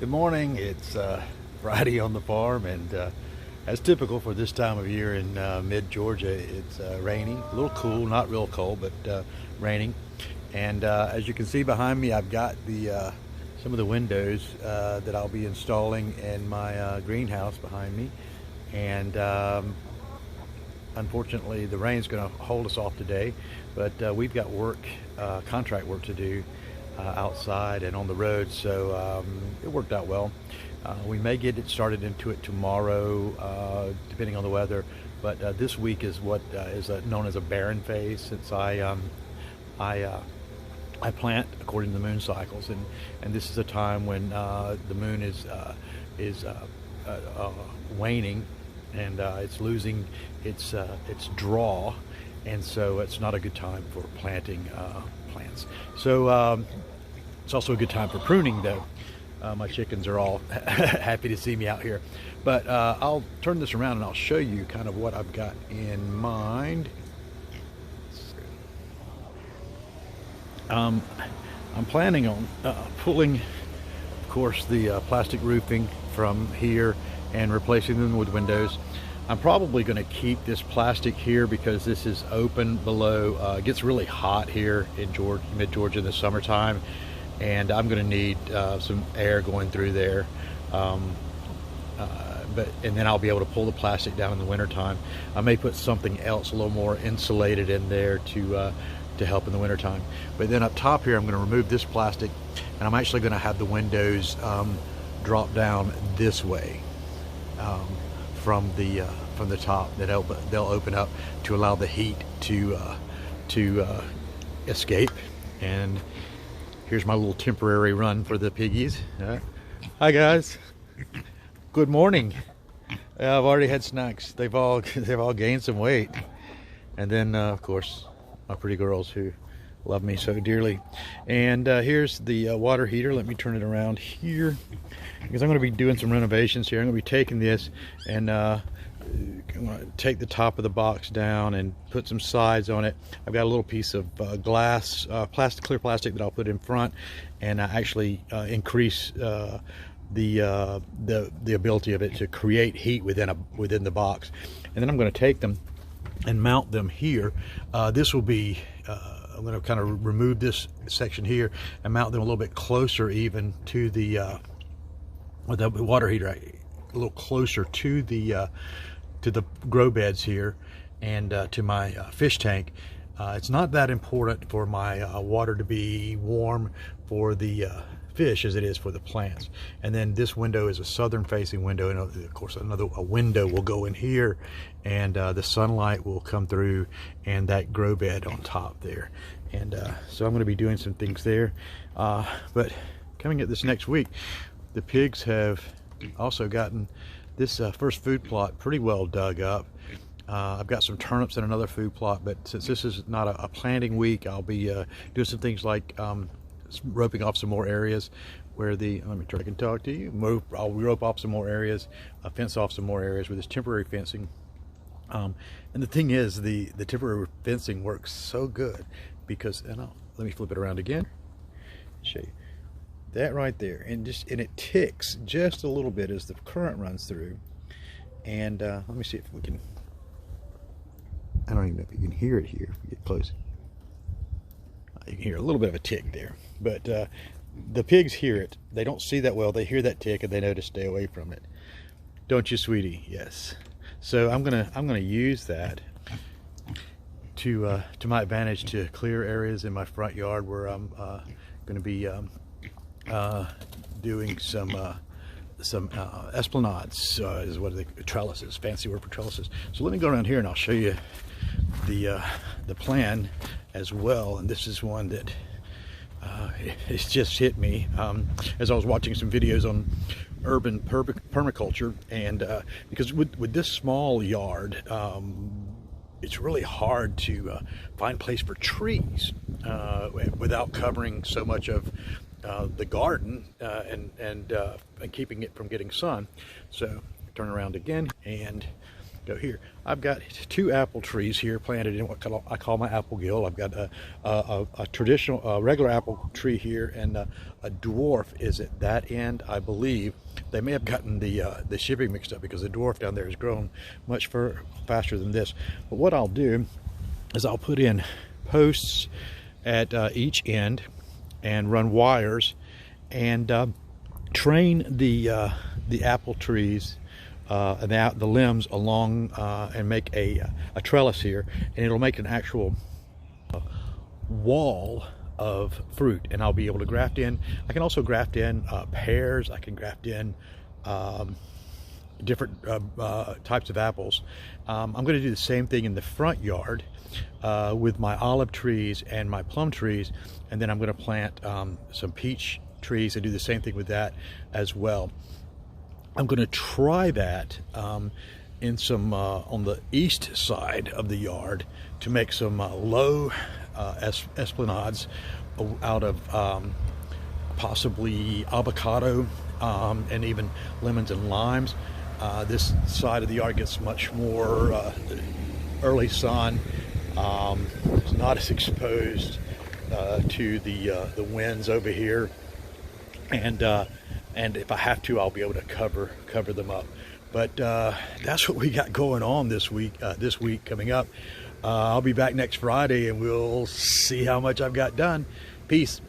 Good morning. It's Friday on the farm, and as typical for this time of year in mid-Georgia, it's raining, a little cool, not real cold, but raining. And as you can see behind me, I've got the some of the windows that I'll be installing in my greenhouse behind me. And unfortunately, the rain's going to hold us off today, but we've got work, contract work to do outside and on the road, so it worked out well. We may get it started into it tomorrow, depending on the weather, but this week is what is known as a barren phase, since I plant according to the moon cycles, and this is a time when the moon is waning, and it's losing its draw, and so it's not a good time for planting plants. So it's also a good time for pruning, though. My chickens are all happy to see me out here. But I'll turn this around and I'll show you kind of what I've got in mind. I'm planning on pulling, of course, the plastic roofing from here and replacing them with windows. I'm probably going to keep this plastic here because this is open below. It gets really hot here in mid-Georgia in the summertime, and I'm going to need some air going through there. And then I'll be able to pull the plastic down in the wintertime. I may put something else a little more insulated in there to help in the wintertime. But then up top here, I'm going to remove this plastic, and I'm actually going to have the windows drop down this way from the top. They'll open up to allow the heat to escape. And here's my little temporary run for the piggies. Hi guys. Good morning. I've already had snacks. They've all gained some weight. And then of course my pretty girls who love me so dearly. And here's the water heater. Let me turn it around here, because I'm going to be doing some renovations here. I'm going to be taking this and I'm going to take the top of the box down and put some sides on it. I've got a little piece of glass, clear plastic that I'll put in front, and actually increase the ability of it to create heat within the box. And then I'm going to take them and mount them here. This will be I'm going to kind of remove this section here and mount them a little bit closer even to the water heater, a little closer to the grow beds here, and to my fish tank. It's not that important for my water to be warm for the fish as it is for the plants. And then this window is a southern facing window, and of course a window will go in here, and the sunlight will come through and that grow bed on top there. And so I'm going to be doing some things there, but coming at this next week, the pigs have also gotten this first food plot pretty well dug up. I've got some turnips in another food plot, but since this is not a planting week, I'll be doing some things like roping off some more areas where let me try to talk to you. I'll rope off some more areas, fence off some more areas with this temporary fencing. And the thing is, the temporary fencing works so good because, let me flip it around again, show you that right there, and it ticks just a little bit as the current runs through. And let me see if we can. I don't even know if you can hear it here. If you get close, you can hear a little bit of a tick there, but the pigs hear it. They don't see that well. They hear that tick and they know to stay away from it. Don't you, sweetie? Yes. So I'm gonna use that to my advantage to clear areas in my front yard where I'm going to be doing some esplanades, is what they trellises, fancy word for trellises. So let me go around here and I'll show you the plan as well. And this is one that it's just hit me as I was watching some videos on urban permaculture, and because with this small yard, it's really hard to find place for trees without covering so much of the garden and keeping it from getting sun. So turn around again and So here, I've got 2 apple trees here planted in what I call my apple gill. I've got a traditional, regular apple tree here, and a dwarf is at that end, I believe. They may have gotten the shipping mixed up because the dwarf down there has grown much faster than this. But what I'll do is I'll put in posts at each end and run wires and train the apple trees and the limbs along and make a trellis here, and it'll make an actual wall of fruit. And I'll be able to graft in. I can also graft in pears. I can graft in different types of apples. I'm going to do the same thing in the front yard with my olive trees and my plum trees, and then I'm going to plant some peach trees and do the same thing with that as well. I'm going to try that in some on the east side of the yard to make some low esplanades out of possibly avocado and even lemons and limes. This side of the yard gets much more early sun. It's not as exposed to the winds over here, and if I have to, I'll be able to cover them up. But that's what we got going on this week coming up. I'll be back next Friday, and we'll see how much I've got done. Peace.